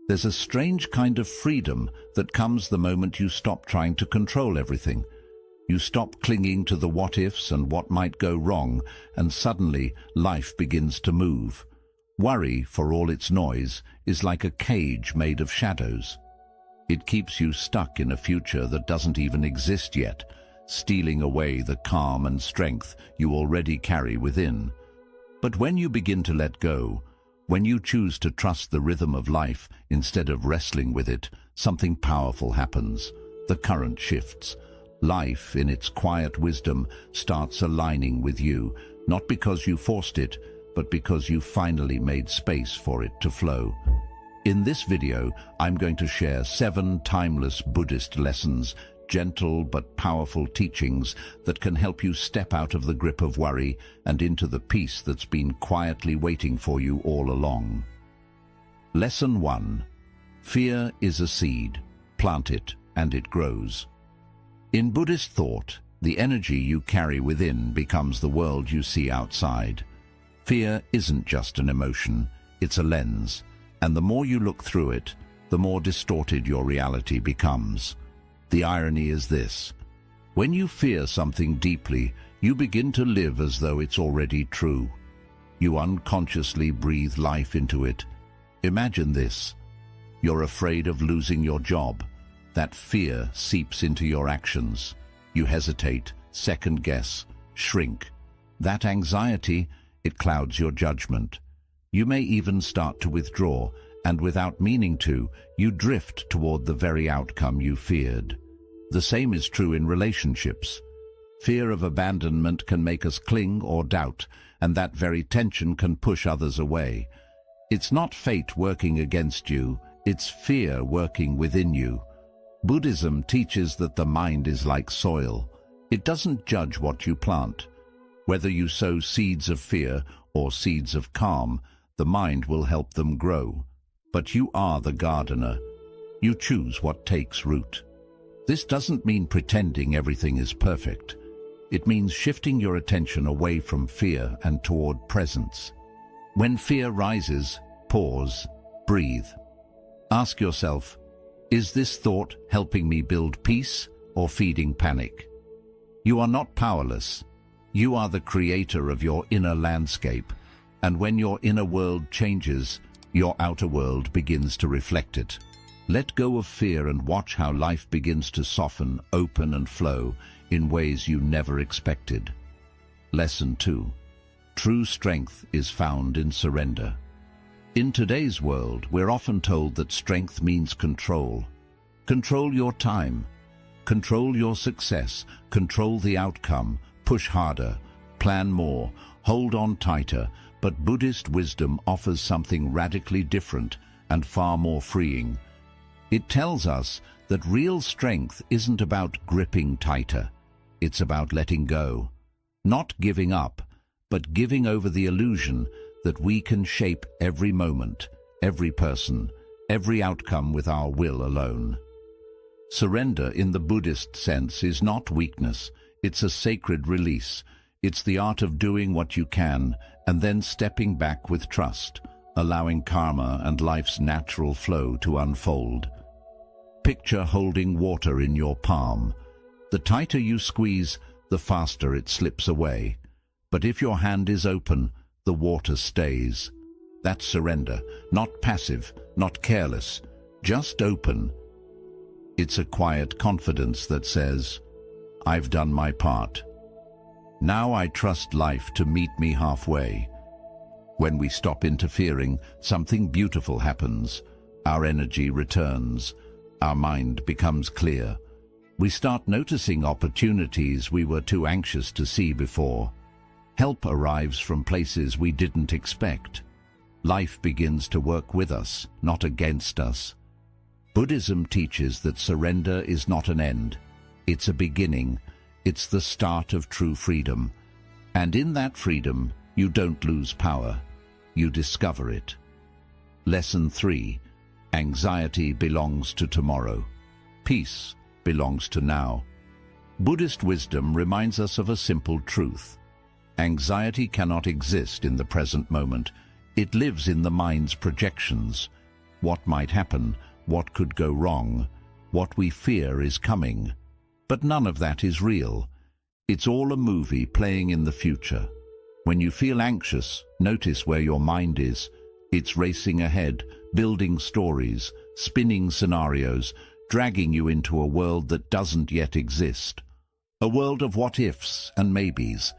There's a strange kind of freedom that comes the moment you stop trying to control everything. You stop clinging to the what-ifs and what might go wrong, and suddenly life begins to move. Worry, for all its noise, is like a cage made of shadows. It keeps you stuck in a future that doesn't even exist yet, stealing away the calm and strength you already carry within. But when you begin to let go, when you choose to trust the rhythm of life instead of wrestling with it, something powerful happens. The current shifts. Life, in its quiet wisdom, starts aligning with you, not because you forced it, but because you finally made space for it to flow. In this video, I'm going to share 7 timeless Buddhist lessons, gentle but powerful teachings that can help you step out of the grip of worry and into the peace that's been quietly waiting for you all along. Lesson 1. Fear is a seed. Plant it, and it grows. In Buddhist thought, the energy you carry within becomes the world you see outside. Fear isn't just an emotion, it's a lens, and the more you look through it, the more distorted your reality becomes. The irony is this: when you fear something deeply, you begin to live as though it's already true. You unconsciously breathe life into it. Imagine this: you're afraid of losing your job. That fear seeps into your actions. You hesitate, second-guess, shrink. That anxiety, it clouds your judgment. You may even start to withdraw, and without meaning to, you drift toward the very outcome you feared. The same is true in relationships. Fear of abandonment can make us cling or doubt, and that very tension can push others away. It's not fate working against you, it's fear working within you. Buddhism teaches that the mind is like soil. It doesn't judge what you plant. Whether you sow seeds of fear or seeds of calm, the mind will help them grow. But you are the gardener. You choose what takes root. This doesn't mean pretending everything is perfect. It means shifting your attention away from fear and toward presence. When fear rises, pause, breathe. Ask yourself, is this thought helping me build peace or feeding panic? You are not powerless. You are the creator of your inner landscape, and when your inner world changes, your outer world begins to reflect it. Let go of fear and watch how life begins to soften, open and flow in ways you never expected. Lesson 2. True strength is found in surrender. In today's world, we're often told that strength means control. Control your time. Control your success. Control the outcome. Push harder. Plan more. Hold on tighter. But Buddhist wisdom offers something radically different and far more freeing. It tells us that real strength isn't about gripping tighter. It's about letting go. Not giving up, but giving over the illusion that we can shape every moment, every person, every outcome with our will alone. Surrender in the Buddhist sense is not weakness, it's a sacred release. It's the art of doing what you can and then stepping back with trust, allowing karma and life's natural flow to unfold. Picture holding water in your palm. The tighter you squeeze, the faster it slips away. But if your hand is open, the water stays. That's surrender, not passive, not careless, just open. It's a quiet confidence that says, I've done my part. Now I trust life to meet me halfway. When we stop interfering, something beautiful happens. Our energy returns. Our mind becomes clear. We start noticing opportunities we were too anxious to see before. Help arrives from places we didn't expect. Life begins to work with us, not against us. Buddhism teaches that surrender is not an end. It's a beginning. It's the start of true freedom. And in that freedom, you don't lose power. You discover it. Lesson 3. Anxiety belongs to tomorrow. Peace belongs to now. Buddhist wisdom reminds us of a simple truth. Anxiety cannot exist in the present moment. It lives in the mind's projections. what might happen, what could go wrong, what we fear is coming. But none of that is real. It's all a movie playing in the future. When you feel anxious, notice where your mind is. It's racing ahead, building stories, spinning scenarios, dragging you into a world that doesn't yet exist. A world of what-ifs and maybes.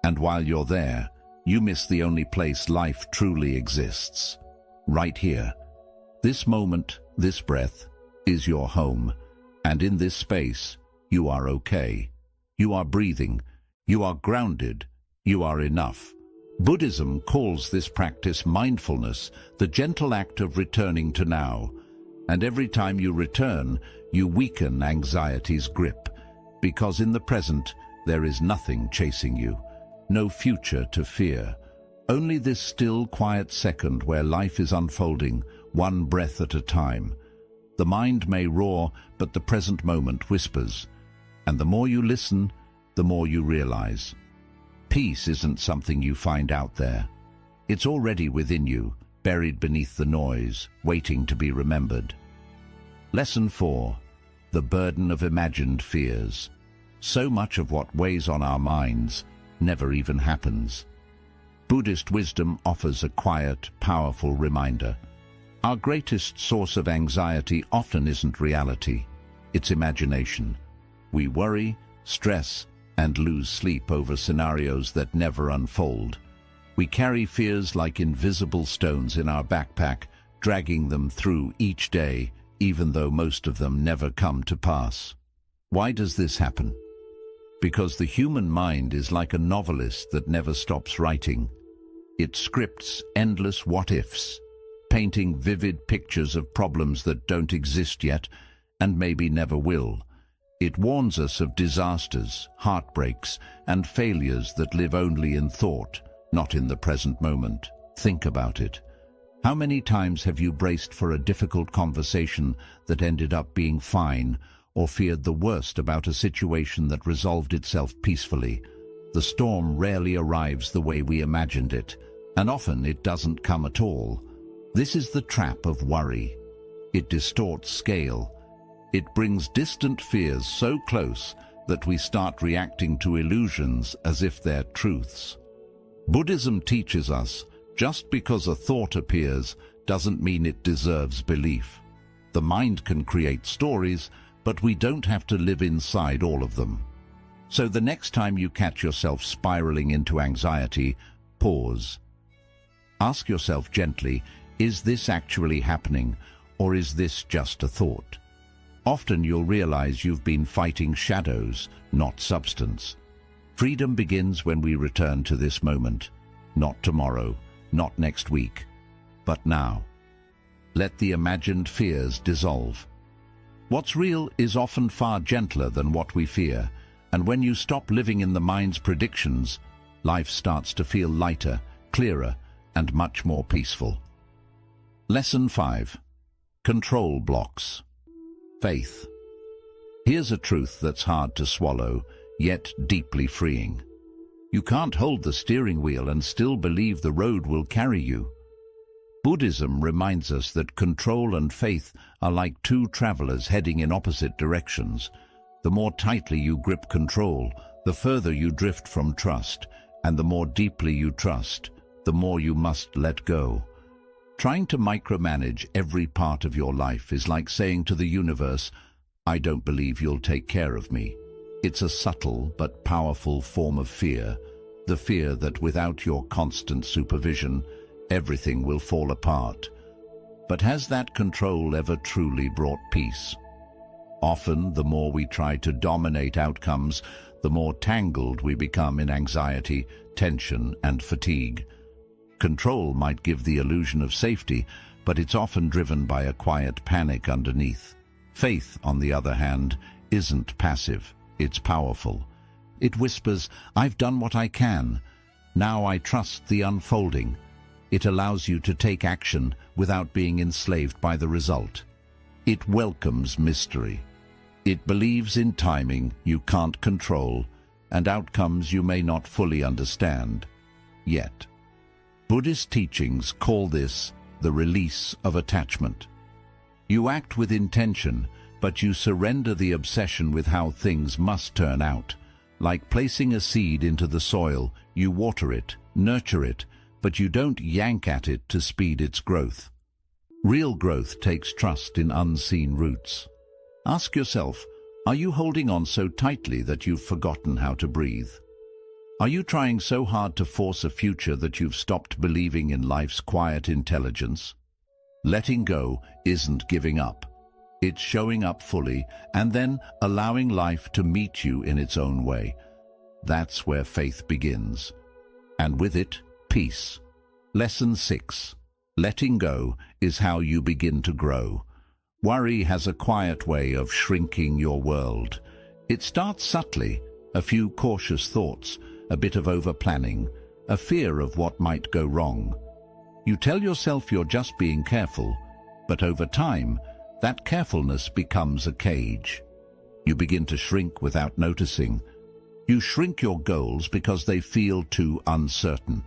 And while you're there, you miss the only place life truly exists. Right here. This moment, this breath, is your home. And in this space, you are okay. You are breathing. You are grounded. You are enough. Buddhism calls this practice mindfulness, the gentle act of returning to now. And every time you return, you weaken anxiety's grip. Because in the present, there is nothing chasing you. No future to fear. Only this still, quiet second where life is unfolding, one breath at a time. The mind may roar, but the present moment whispers. And the more you listen, the more you realize. Peace isn't something you find out there. It's already within you, buried beneath the noise, waiting to be remembered. Lesson 4. The burden of imagined fears. So much of what weighs on our minds never even happens. Buddhist wisdom offers a quiet, powerful reminder. Our greatest source of anxiety often isn't reality, it's imagination. We worry, stress, and lose sleep over scenarios that never unfold. We carry fears like invisible stones in our backpack, dragging them through each day, even though most of them never come to pass. Why does this happen? Because the human mind is like a novelist that never stops writing. It scripts endless what-ifs, painting vivid pictures of problems that don't exist yet and maybe never will. It warns us of disasters, heartbreaks, and failures that live only in thought, not in the present moment. Think about it. How many times have you braced for a difficult conversation that ended up being fine, or feared the worst about a situation that resolved itself peacefully? The storm rarely arrives the way we imagined it, and often it doesn't come at all. This is the trap of worry. It distorts scale. It brings distant fears so close that we start reacting to illusions as if they're truths. Buddhism teaches us, just because a thought appears doesn't mean it deserves belief. The mind can create stories, but we don't have to live inside all of them. So the next time you catch yourself spiraling into anxiety, pause. Ask yourself gently, is this actually happening, or is this just a thought? Often you'll realize you've been fighting shadows, not substance. Freedom begins when we return to this moment, not tomorrow, not next week, but now. Let the imagined fears dissolve. What's real is often far gentler than what we fear, and when you stop living in the mind's predictions, life starts to feel lighter, clearer, and much more peaceful. Lesson 5. Control blocks. Faith. Here's a truth that's hard to swallow, yet deeply freeing. You can't hold the steering wheel and still believe the road will carry you. Buddhism reminds us that control and faith are like two travelers heading in opposite directions. The more tightly you grip control, the further you drift from trust, and the more deeply you trust, the more you must let go. Trying to micromanage every part of your life is like saying to the universe, "I don't believe you'll take care of me." It's a subtle but powerful form of fear, the fear that without your constant supervision, everything will fall apart. But has that control ever truly brought peace? Often, the more we try to dominate outcomes, the more tangled we become in anxiety, tension, and fatigue. Control might give the illusion of safety, but it's often driven by a quiet panic underneath. Faith, on the other hand, isn't passive, it's powerful. It whispers, "I've done what I can. Now I trust the unfolding." It allows you to take action without being enslaved by the result. It welcomes mystery. It believes in timing you can't control and outcomes you may not fully understand yet. Buddhist teachings call this the release of attachment. You act with intention, but you surrender the obsession with how things must turn out. Like placing a seed into the soil, you water it, nurture it, but you don't yank at it to speed its growth. Real growth takes trust in unseen roots. Ask yourself, are you holding on so tightly that you've forgotten how to breathe? Are you trying so hard to force a future that you've stopped believing in life's quiet intelligence? Letting go isn't giving up. It's showing up fully and then allowing life to meet you in its own way. That's where faith begins. And with it, peace. Lesson 6. Letting go is how you begin to grow. Worry has a quiet way of shrinking your world. It starts subtly, a few cautious thoughts, a bit of over-planning, a fear of what might go wrong. You tell yourself you're just being careful, but over time, that carefulness becomes a cage. You begin to shrink without noticing. You shrink your goals because they feel too uncertain.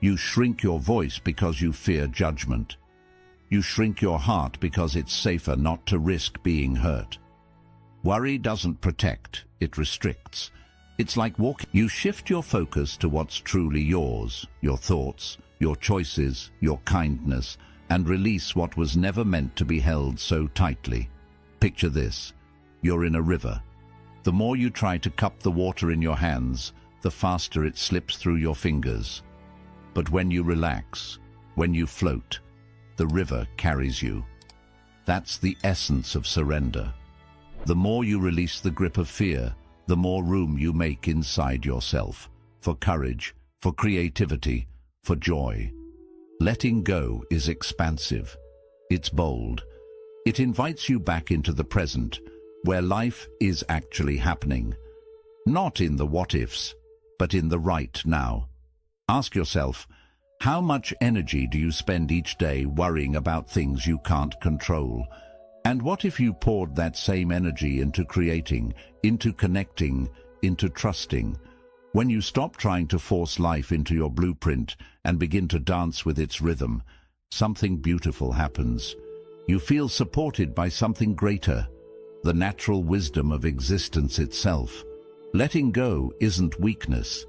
You shrink your voice because you fear judgment. You shrink your heart because it's safer not to risk being hurt. Worry doesn't protect, it restricts. It's like walking. You shift your focus to what's truly yours, your thoughts, your choices, your kindness, and release what was never meant to be held so tightly. Picture this. You're in a river. The more you try to cup the water in your hands, the faster it slips through your fingers. But when you relax, when you float, the river carries you. That's the essence of surrender. The more you release the grip of fear, the more room you make inside yourself, for courage, for creativity, for joy. Letting go is expansive. It's bold. It invites you back into the present, where life is actually happening. Not in the what-ifs, but in the right now. Ask yourself, how much energy do you spend each day worrying about things you can't control? And what if you poured that same energy into creating, into connecting, into trusting? When you stop trying to force life into your blueprint and begin to dance with its rhythm, something beautiful happens. You feel supported by something greater, the natural wisdom of existence itself. Letting go isn't weakness,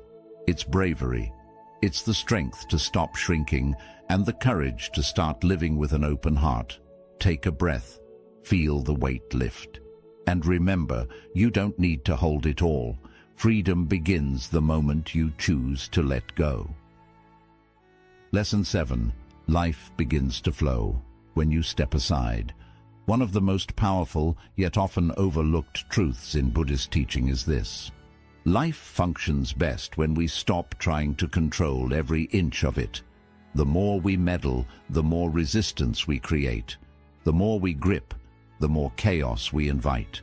it's bravery. It's the strength to stop shrinking and the courage to start living with an open heart. Take a breath, feel the weight lift. And remember, you don't need to hold it all. Freedom begins the moment you choose to let go. Lesson 7. Life begins to flow when you step aside. One of the most powerful, yet often overlooked truths in Buddhist teaching is this. Life functions best when we stop trying to control every inch of it. The more we meddle, the more resistance we create. The more we grip, the more chaos we invite.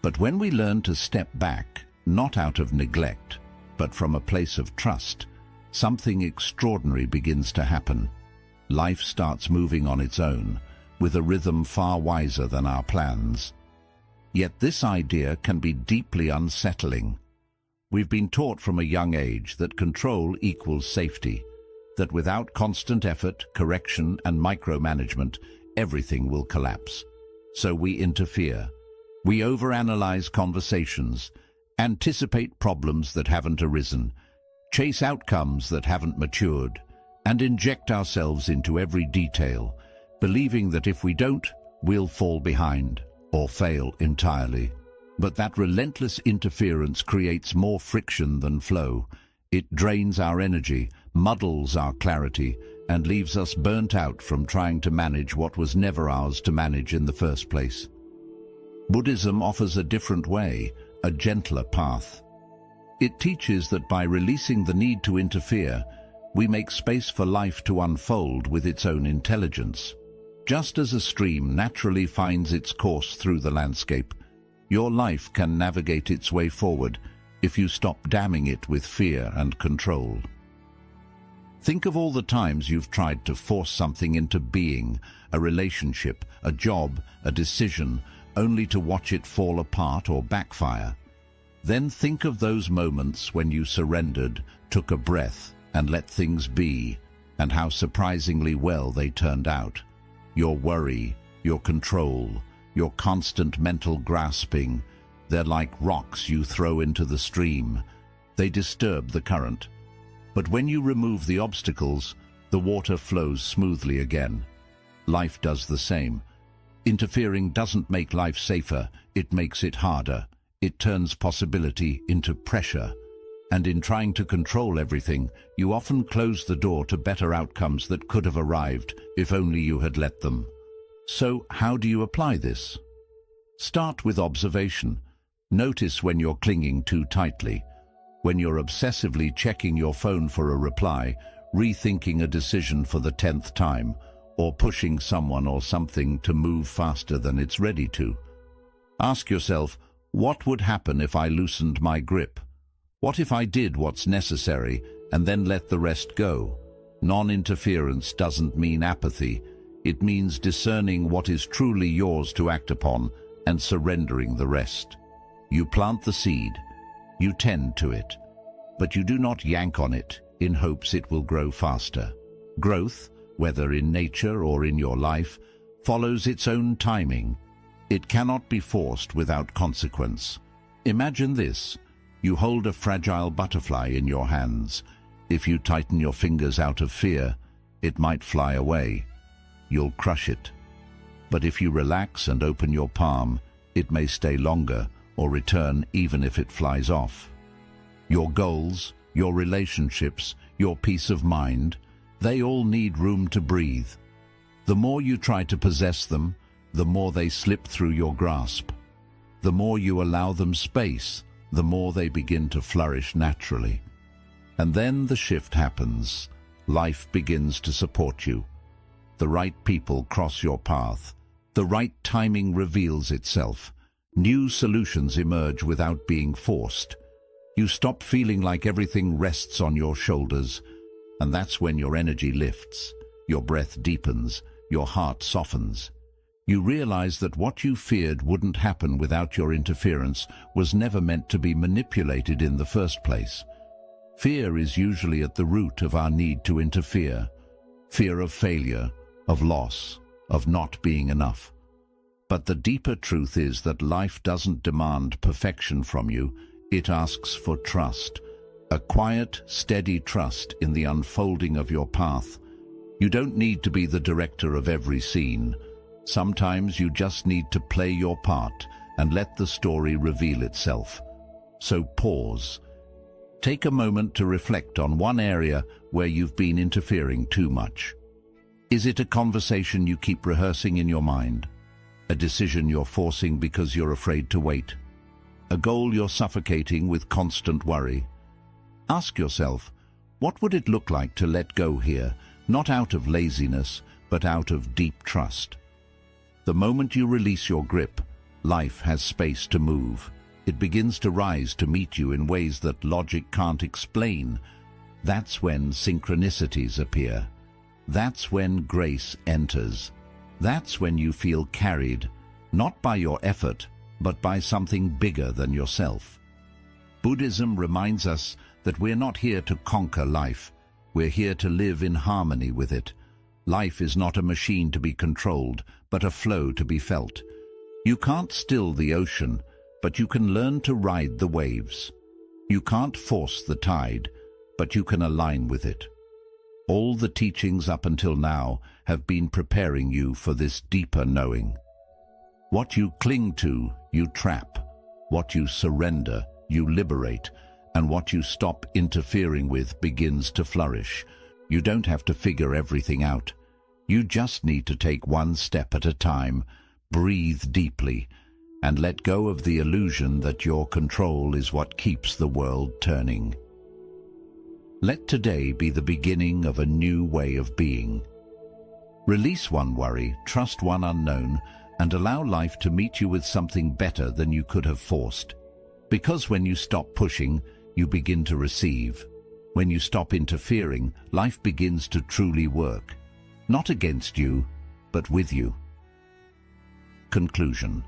But when we learn to step back, not out of neglect, but from a place of trust, something extraordinary begins to happen. Life starts moving on its own, with a rhythm far wiser than our plans. Yet this idea can be deeply unsettling. We've been taught from a young age that control equals safety, that without constant effort, correction, and micromanagement, everything will collapse. So we interfere. We overanalyze conversations, anticipate problems that haven't arisen, chase outcomes that haven't matured, and inject ourselves into every detail, believing that if we don't, we'll fall behind or fail entirely. But that relentless interference creates more friction than flow. It drains our energy, muddles our clarity, and leaves us burnt out from trying to manage what was never ours to manage in the first place. Buddhism offers a different way, a gentler path. It teaches that by releasing the need to interfere, we make space for life to unfold with its own intelligence. Just as a stream naturally finds its course through the landscape, your life can navigate its way forward if you stop damming it with fear and control. Think of all the times you've tried to force something into being, a relationship, a job, a decision, only to watch it fall apart or backfire. Then think of those moments when you surrendered, took a breath, and let things be, and how surprisingly well they turned out. Your worry, your control, your constant mental grasping. They're like rocks you throw into the stream. They disturb the current. But when you remove the obstacles, the water flows smoothly again. Life does the same. Interfering doesn't make life safer, it makes it harder. It turns possibility into pressure. And in trying to control everything, you often close the door to better outcomes that could have arrived if only you had let them. So, how do you apply this? Start with observation. Notice when you're clinging too tightly, when you're obsessively checking your phone for a reply, rethinking a decision for the 10th time, or pushing someone or something to move faster than it's ready to. Ask yourself, what would happen if I loosened my grip? What if I did what's necessary and then let the rest go? Non-interference doesn't mean apathy. It means discerning what is truly yours to act upon and surrendering the rest. You plant the seed, you tend to it, but you do not yank on it in hopes it will grow faster. Growth, whether in nature or in your life, follows its own timing. It cannot be forced without consequence. Imagine this. You hold a fragile butterfly in your hands. If you tighten your fingers out of fear, it might fly away. You'll crush it. But if you relax and open your palm, it may stay longer or return even if it flies off. Your goals, your relationships, your peace of mind, they all need room to breathe. The more you try to possess them, the more they slip through your grasp. The more you allow them space, the more they begin to flourish naturally. And then the shift happens. Life begins to support you. The right people cross your path. The right timing reveals itself. New solutions emerge without being forced. You stop feeling like everything rests on your shoulders, and that's when your energy lifts, your breath deepens, your heart softens. You realize that what you feared wouldn't happen without your interference was never meant to be manipulated in the first place. Fear is usually at the root of our need to interfere. Fear of failure, of loss, of not being enough. But the deeper truth is that life doesn't demand perfection from you, it asks for trust. A quiet, steady trust in the unfolding of your path. You don't need to be the director of every scene. Sometimes you just need to play your part and let the story reveal itself. So pause. Take a moment to reflect on one area where you've been interfering too much. Is it a conversation you keep rehearsing in your mind? A decision you're forcing because you're afraid to wait? A goal you're suffocating with constant worry? Ask yourself, what would it look like to let go here, not out of laziness, but out of deep trust? The moment you release your grip, life has space to move. It begins to rise to meet you in ways that logic can't explain. That's when synchronicities appear. That's when grace enters. That's when you feel carried, not by your effort, but by something bigger than yourself. Buddhism reminds us that we're not here to conquer life. We're here to live in harmony with it. Life is not a machine to be controlled, but a flow to be felt. You can't still the ocean, but you can learn to ride the waves. You can't force the tide, but you can align with it. All the teachings up until now have been preparing you for this deeper knowing. What you cling to, you trap. What you surrender, you liberate. And what you stop interfering with begins to flourish. You don't have to figure everything out. You just need to take one step at a time, breathe deeply, and let go of the illusion that your control is what keeps the world turning. Let today be the beginning of a new way of being. Release one worry, trust one unknown, and allow life to meet you with something better than you could have forced. Because when you stop pushing, you begin to receive. When you stop interfering, life begins to truly work. Not against you, but with you. Conclusion.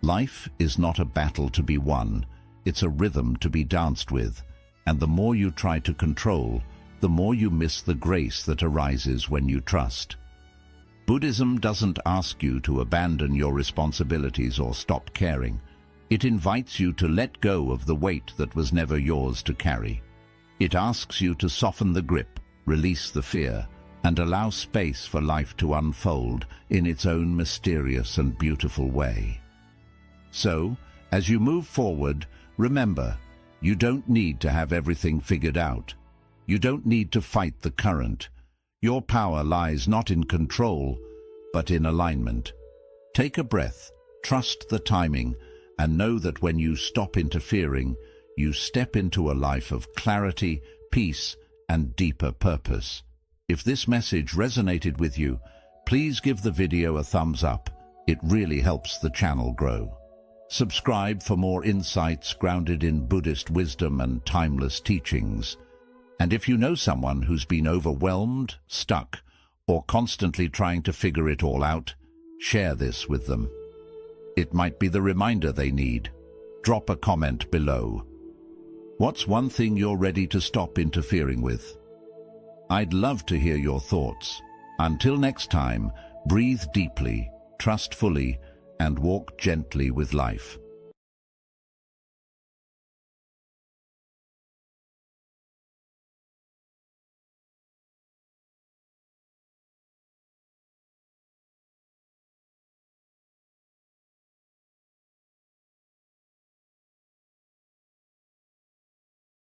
Life is not a battle to be won, it's a rhythm to be danced with, and the more you try to control, the more you miss the grace that arises when you trust. Buddhism doesn't ask you to abandon your responsibilities or stop caring. It invites you to let go of the weight that was never yours to carry. It asks you to soften the grip, release the fear, and allow space for life to unfold in its own mysterious and beautiful way. So, as you move forward, remember, you don't need to have everything figured out. You don't need to fight the current. Your power lies not in control, but in alignment. Take a breath, trust the timing, and know that when you stop interfering, you step into a life of clarity, peace, and deeper purpose. If this message resonated with you, please give the video a thumbs up. It really helps the channel grow. Subscribe for more insights grounded in Buddhist wisdom and timeless teachings. And if you know someone who's been overwhelmed, stuck, or constantly trying to figure it all out, share this with them. It might be the reminder they need. Drop a comment below. What's one thing you're ready to stop interfering with? I'd love to hear your thoughts. Until next time, breathe deeply, trust fully, and walk gently with life.